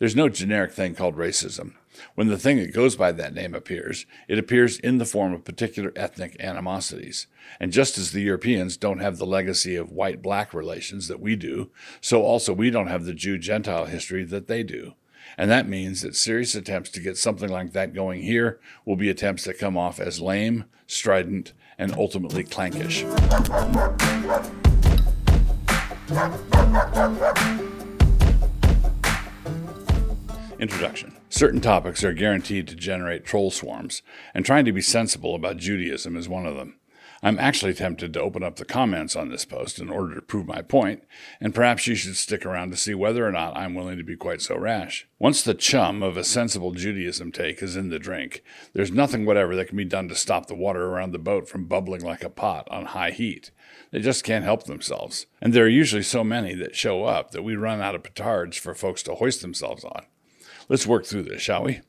There's no generic thing called racism. When the thing that goes by that name appears, it appears in the form of particular ethnic animosities. And just as the Europeans don't have the legacy of white-black relations that we do, so also we don't have the Jew-Gentile history that they do. And that means that serious attempts to get something like that going here will be attempts that come off as lame, strident, and ultimately clankish. Introduction. Certain topics are guaranteed to generate troll swarms, and trying to be sensible about Judaism is one of them. I'm actually tempted to open up the comments on this post in order to prove my point, and perhaps you should stick around to see whether or not I'm willing to be quite so rash. Once the chum of a sensible Judaism-take is in the drink, there's nothing whatever that can be done to stop the water around the boat from bubbling like a pot on high heat. They just can't help themselves. And there are usually so many that show up that we run out of petards for folks to hoist themselves on. Let's work through this, shall we?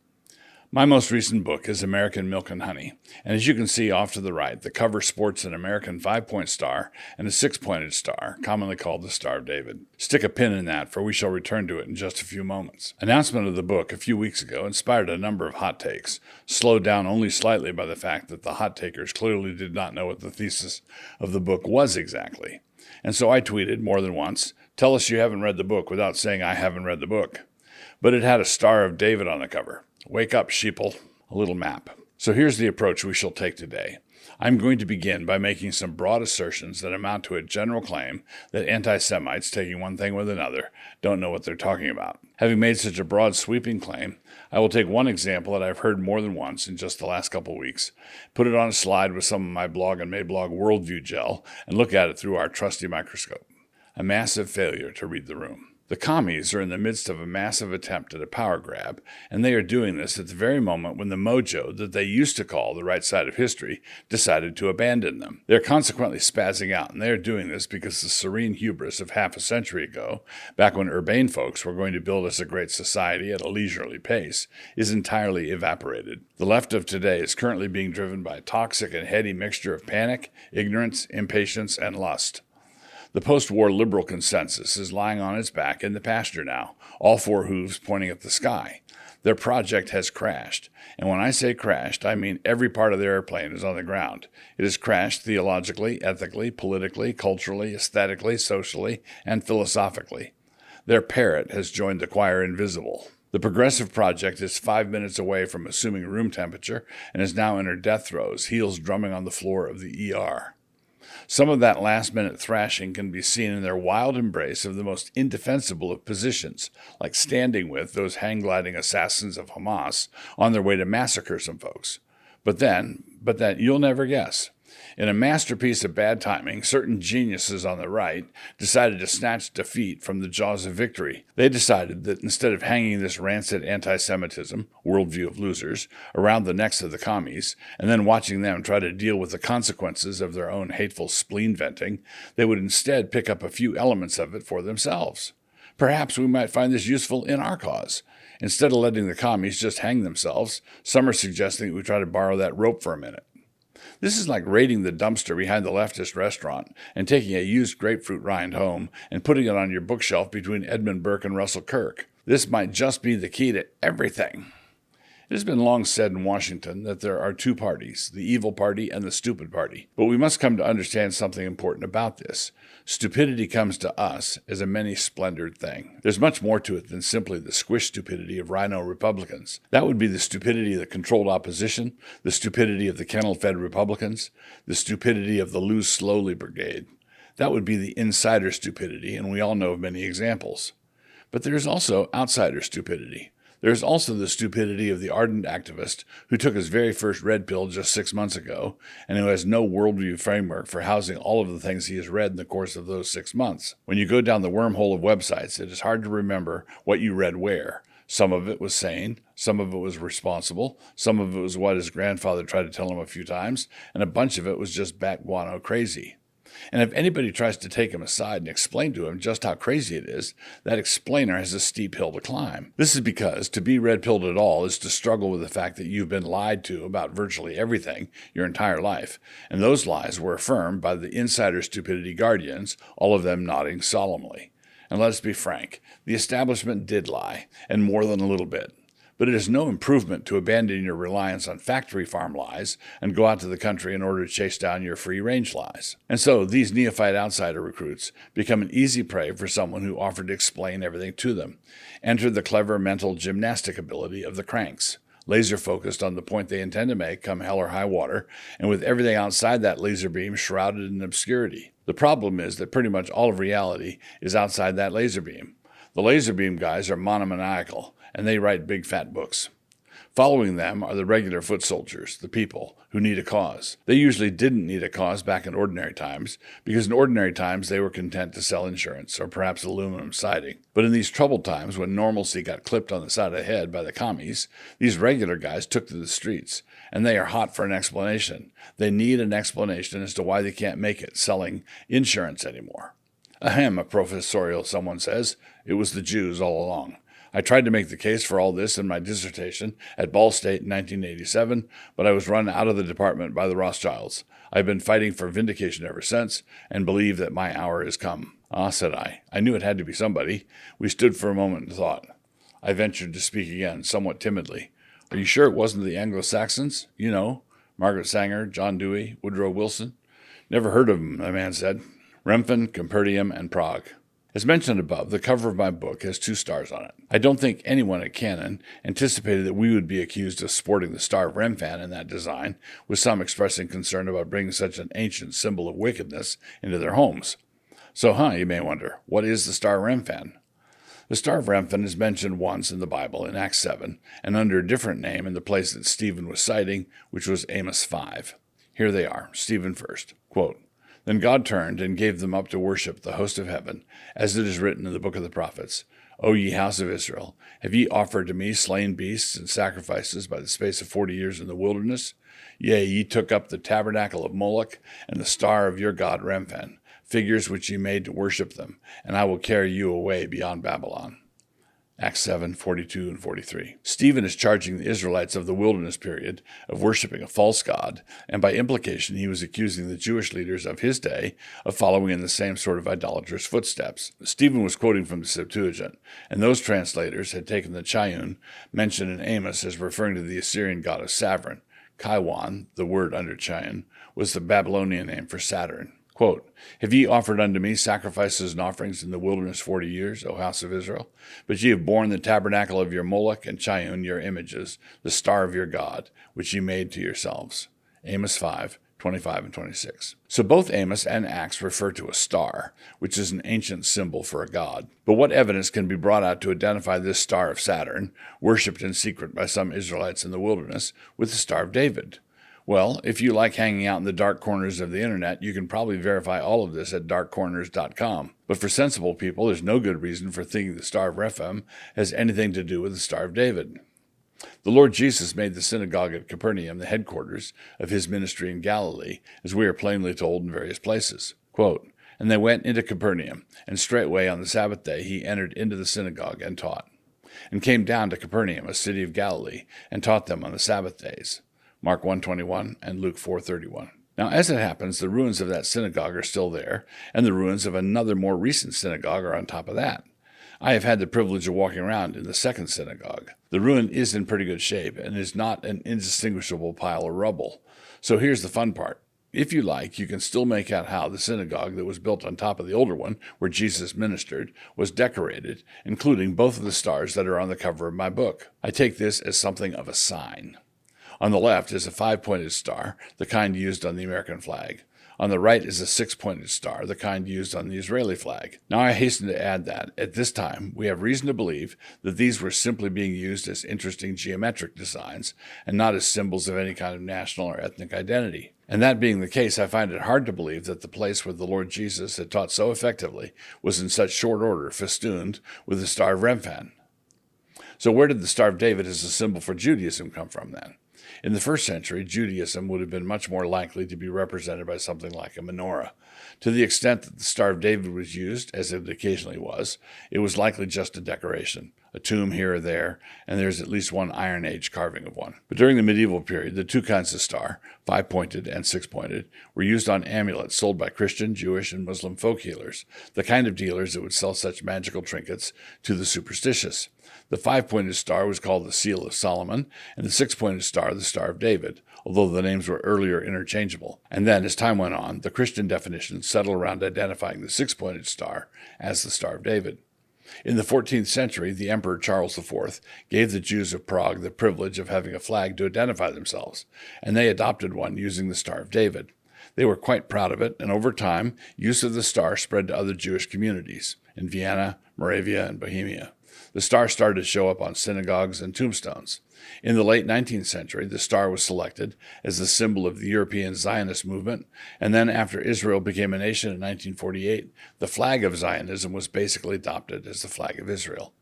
My most recent book is American Milk and Honey, and as you can see off to the right, the cover sports an American 5-point star and a 6-pointed star, commonly called the Star of David. Stick a pin in that, for we shall return to it in just a few moments. Announcement of the book a few weeks ago inspired a number of hot takes, slowed down only slightly by the fact that the hot takers clearly did not know what the thesis of the book was exactly. And so I tweeted more than once, "Tell us you haven't read the book without saying I haven't read the book." But it had a Star of David on the cover. Wake up, sheeple. A little map. So here's the approach we shall take today. I'm going to begin by making some broad assertions that amount to a general claim that anti-Semites, taking one thing with another, don't know what they're talking about. Having made such a broad sweeping claim, I will take one example that I've heard more than once in just the last couple weeks, put it on a slide with some of my blog and Mablog worldview gel, and look at it through our trusty microscope. A massive failure to read the room. The commies are in the midst of a massive attempt at a power grab, and they are doing this at the very moment when the mojo that they used to call the right side of history decided to abandon them. They're consequently spazzing out, and they are doing this because the serene hubris of half a century ago, back when urbane folks were going to build us a great society at a leisurely pace, is entirely evaporated. The left of today is currently being driven by a toxic and heady mixture of panic, ignorance, impatience, and lust. The post-war liberal consensus is lying on its back in the pasture now, all four hooves pointing at the sky. Their project has crashed. And when I say crashed, I mean every part of the airplane is on the ground. It has crashed theologically, ethically, politically, culturally, aesthetically, socially, and philosophically. Their parrot has joined the choir invisible. The progressive project is 5 minutes away from assuming room temperature and is now in her death throes, heels drumming on the floor of the ER. Some of that last-minute thrashing can be seen in their wild embrace of the most indefensible of positions, like standing with those hang-gliding assassins of Hamas on their way to massacre some folks. But then, you'll never guess. In a masterpiece of bad timing, certain geniuses on the right decided to snatch defeat from the jaws of victory. They decided that instead of hanging this rancid anti-Semitism, worldview of losers, around the necks of the commies, and then watching them try to deal with the consequences of their own hateful spleen venting, they would instead pick up a few elements of it for themselves. Perhaps we might find this useful in our cause. Instead of letting the commies just hang themselves, some are suggesting that we try to borrow that rope for a minute. This is like raiding the dumpster behind the leftist restaurant and taking a used grapefruit rind home and putting it on your bookshelf between Edmund Burke and Russell Kirk. This might just be the key to everything. It has been long said in Washington that there are two parties, the evil party and the stupid party. But we must come to understand something important about this. Stupidity comes to us as a many-splendored thing. There's much more to it than simply the squish stupidity of rhino Republicans. That would be the stupidity of the controlled opposition, the stupidity of the kennel-fed Republicans, the stupidity of the lose slowly brigade. That would be the insider stupidity, and we all know of many examples. But there's also outsider stupidity. There's also the stupidity of the ardent activist who took his very first red pill just 6 months ago and who has no worldview framework for housing all of the things he has read in the course of those 6 months. When you go down the wormhole of websites, it is hard to remember what you read where. Some of it was sane, some of it was responsible, some of it was what his grandfather tried to tell him a few times, and a bunch of it was just Bat-Guano crazy. And if anybody tries to take him aside and explain to him just how crazy it is, that explainer has a steep hill to climb. This is because to be red-pilled at all is to struggle with the fact that you've been lied to about virtually everything your entire life, and those lies were affirmed by the insider stupidity guardians, all of them nodding solemnly. And let us be frank, the establishment did lie, and more than a little bit. But it is no improvement to abandon your reliance on factory farm lies and go out to the country in order to chase down your free-range lies. And so these neophyte outsider recruits become an easy prey for someone who offered to explain everything to them. Enter the clever mental gymnastic ability of the cranks, laser-focused on the point they intend to make come hell or high water, and with everything outside that laser beam shrouded in obscurity. The problem is that pretty much all of reality is outside that laser beam. The laser beam guys are monomaniacal, and they write big fat books. Following them are the regular foot soldiers, the people, who need a cause. They usually didn't need a cause back in ordinary times, because in ordinary times they were content to sell insurance, or perhaps aluminum siding. But in these troubled times, when normalcy got clipped on the side of the head by the commies, these regular guys took to the streets, and they are hot for an explanation. They need an explanation as to why they can't make it selling insurance anymore. Ahem, a professorial someone says. It was the Jews all along. I tried to make the case for all this in my dissertation at Ball State in 1987, but I was run out of the department by the Rothschilds. I've been fighting for vindication ever since, and believe that my hour is come. Ah, said I. I knew it had to be somebody. We stood for a moment in thought. I ventured to speak again, somewhat timidly. Are you sure it wasn't the Anglo-Saxons? You know, Margaret Sanger, John Dewey, Woodrow Wilson? Never heard of them, the man said. Remphan, Capernaum, and Prague. As mentioned above, the cover of my book has 2 stars on it. I don't think anyone at Canon anticipated that we would be accused of sporting the Star of Remphan in that design, with some expressing concern about bringing such an ancient symbol of wickedness into their homes. So, you may wonder, what is the Star of Remphan? The Star of Remphan is mentioned once in the Bible in Acts 7, and under a different name in the place that Stephen was citing, which was Amos 5. Here they are, Stephen first. Quote, Then God turned and gave them up to worship the host of heaven, as it is written in the book of the prophets. O ye house of Israel, have ye offered to me slain beasts and sacrifices by the space of 40 years in the wilderness? Yea, ye took up the tabernacle of Moloch and the star of your god Remphan, figures which ye made to worship them, and I will carry you away beyond Babylon. Acts 7, 42 and 43. Stephen is charging the Israelites of the wilderness period of worshiping a false god, and by implication he was accusing the Jewish leaders of his day of following in the same sort of idolatrous footsteps. Stephen was quoting from the Septuagint, and those translators had taken the chayun mentioned in Amos as referring to the Assyrian god of Savran. Kaiwan, the word under chayun, was the Babylonian name for Saturn. Quote, Have ye offered unto me sacrifices and offerings in the wilderness 40 years, O house of Israel? But ye have borne the tabernacle of your Moloch and Chayun, your images, the star of your God, which ye made to yourselves. Amos 5, 25 and 26. So both Amos and Acts refer to a star, which is an ancient symbol for a god. But what evidence can be brought out to identify this star of Saturn, worshipped in secret by some Israelites in the wilderness, with the Star of David? Well, if you like hanging out in the dark corners of the internet, you can probably verify all of this at darkcorners.com. But for sensible people, there's no good reason for thinking the Star of Rephaim has anything to do with the Star of David. The Lord Jesus made the synagogue at Capernaum the headquarters of his ministry in Galilee, as we are plainly told in various places. Quote, And they went into Capernaum, and straightway on the Sabbath day he entered into the synagogue and taught, and came down to Capernaum, a city of Galilee, and taught them on the Sabbath days. Mark 1:21 and Luke 4:31. Now, as it happens, the ruins of that synagogue are still there, and the ruins of another more recent synagogue are on top of that. I have had the privilege of walking around in the second synagogue. The ruin is in pretty good shape and is not an indistinguishable pile of rubble. So here's the fun part. If you like, you can still make out how the synagogue that was built on top of the older one, where Jesus ministered, was decorated, including both of the stars that are on the cover of my book. I take this as something of a sign. On the left is a 5-pointed star, the kind used on the American flag. On the right is a 6-pointed star, the kind used on the Israeli flag. Now I hasten to add that, at this time, we have reason to believe that these were simply being used as interesting geometric designs, and not as symbols of any kind of national or ethnic identity. And that being the case, I find it hard to believe that the place where the Lord Jesus had taught so effectively was in such short order festooned with the Star of Remphan. So where did the Star of David as a symbol for Judaism come from then? In the first century, Judaism would have been much more likely to be represented by something like a menorah. To the extent that the Star of David was used, as it occasionally was, it was likely just a decoration, a tomb here or there, and there's at least one Iron Age carving of one. But during the medieval period, the two kinds of star, 5-pointed and 6-pointed, were used on amulets sold by Christian, Jewish, and Muslim folk healers, the kind of dealers that would sell such magical trinkets to the superstitious. The 5-pointed star was called the Seal of Solomon, and the 6-pointed star the Star of David, although the names were earlier interchangeable. And then, as time went on, the Christian definitions settled around identifying the 6-pointed star as the Star of David. In the 14th century, the Emperor Charles IV gave the Jews of Prague the privilege of having a flag to identify themselves, and they adopted one using the Star of David. They were quite proud of it, and over time, use of the star spread to other Jewish communities in Vienna, Moravia, and Bohemia. The star started to show up on synagogues and tombstones. In the late 19th century, the star was selected as the symbol of the European Zionist movement, and then after Israel became a nation in 1948, the flag of Zionism was basically adopted as the flag of Israel.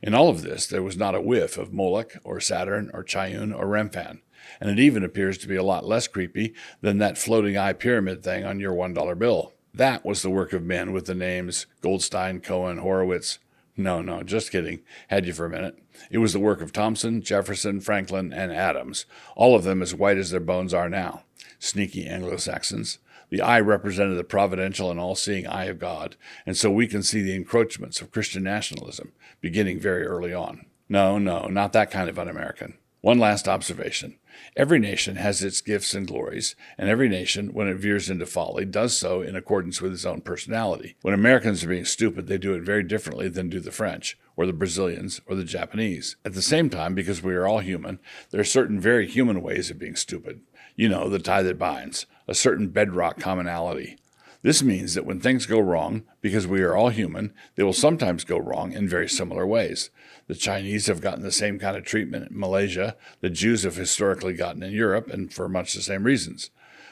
In all of this, there was not a whiff of Moloch or Saturn or Chayun or Remphan, and it even appears to be a lot less creepy than that floating eye pyramid thing on your $1 bill. That was the work of men with the names Goldstein, Cohen, Horowitz. No, just kidding. Had you for a minute. It was the work of Thomson, Jefferson, Franklin, and Adams, all of them as white as their bones are now. Sneaky Anglo-Saxons. The eye represented the providential and all-seeing eye of God, and so we can see the encroachments of Christian nationalism, beginning very early on. No, not that kind of un-American. One last observation. Every nation has its gifts and glories, and every nation, when it veers into folly, does so in accordance with its own personality. When Americans are being stupid, they do it very differently than do the French, or the Brazilians, or the Japanese. At the same time, because we are all human, there are certain very human ways of being stupid. You know, the tie that binds, a certain bedrock commonality. This means that when things go wrong, because we are all human, they will sometimes go wrong in very similar ways. The Chinese have gotten the same kind of treatment in Malaysia the Jews have historically gotten in Europe, and for much the same reasons.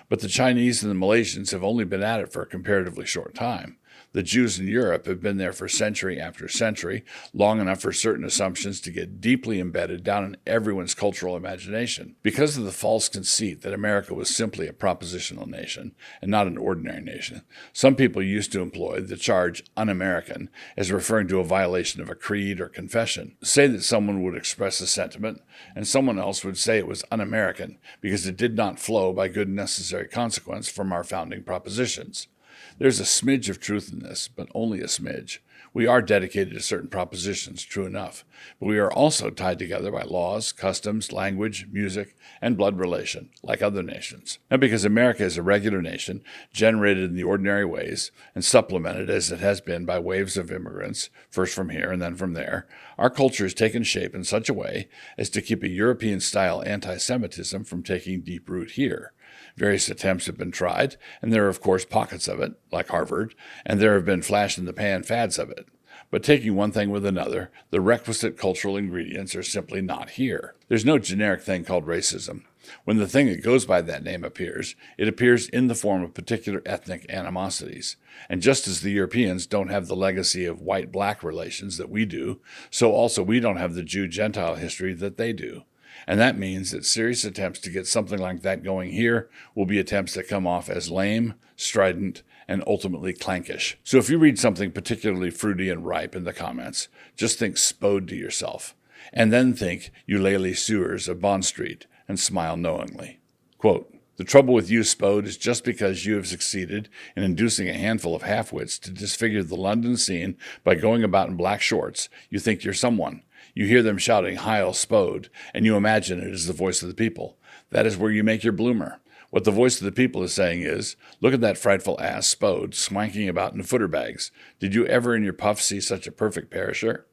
But the Chinese and the Malaysians have only been at it for a comparatively short time. The Jews in Europe have been there for century after century, long enough for certain assumptions to get deeply embedded down in everyone's cultural imagination. Because of the false conceit that America was simply a propositional nation and not an ordinary nation, some people used to employ the charge un-American as referring to a violation of a creed or confession. Say that someone would express a sentiment, and someone else would say it was un-American because it did not flow by good and necessary consequence from our founding propositions. There's a smidge of truth in this, but only a smidge. We are dedicated to certain propositions, true enough, but we are also tied together by laws, customs, language, music, and blood relation, like other nations. And because America is a regular nation, generated in the ordinary ways, and supplemented as it has been by waves of immigrants, first from here and then from there, our culture has taken shape in such a way as to keep a European-style anti-Semitism from taking deep root here. Various attempts have been tried, and there are, of course, pockets of it, like Harvard, and there have been flash-in-the-pan fads of it. But taking one thing with another, the requisite cultural ingredients are simply not here. There's no generic thing called racism. When the thing that goes by that name appears, it appears in the form of particular ethnic animosities. And just as the Europeans don't have the legacy of white-black relations that we do, so also we don't have the Jew-Gentile history that they do. And that means that serious attempts to get something like that going here will be attempts that come off as lame, strident, and ultimately clankish. So if you read something particularly fruity and ripe in the comments, just think Spode to yourself, and then think Eulalie Sewers of Bond Street, and smile knowingly. Quote, "The trouble with you, Spode, is just because you have succeeded in inducing a handful of half-wits to disfigure the London scene by going about in black shorts, you think you're someone. You hear them shouting, 'Heil Spode,' and you imagine it is the voice of the people. That is where you make your bloomer. What the voice of the people is saying is, look at that frightful ass Spode swanking about in footer bags. Did you ever in your puff see such a perfect perisher?"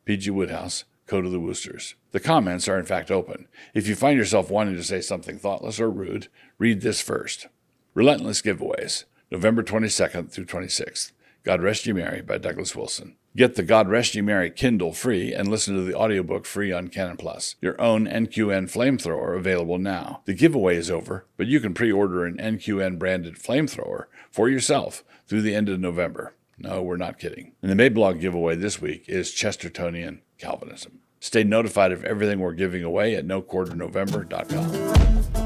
P.G. Woodhouse, Code of the Woosters. The comments are in fact open. If you find yourself wanting to say something thoughtless or rude, read this first. Relentless Giveaways, November 22nd through 26th. God Rest Ye Merry by Douglas Wilson. Get the God Rest Ye Merry Kindle free and listen to the audiobook free on Canon Plus. Your own NQN flamethrower available now. The giveaway is over, but you can pre-order an NQN branded flamethrower for yourself through the end of November. No, we're not kidding. And the Mablog giveaway this week is Chestertonian Calvinism. Stay notified of everything we're giving away at noquarternovember.com.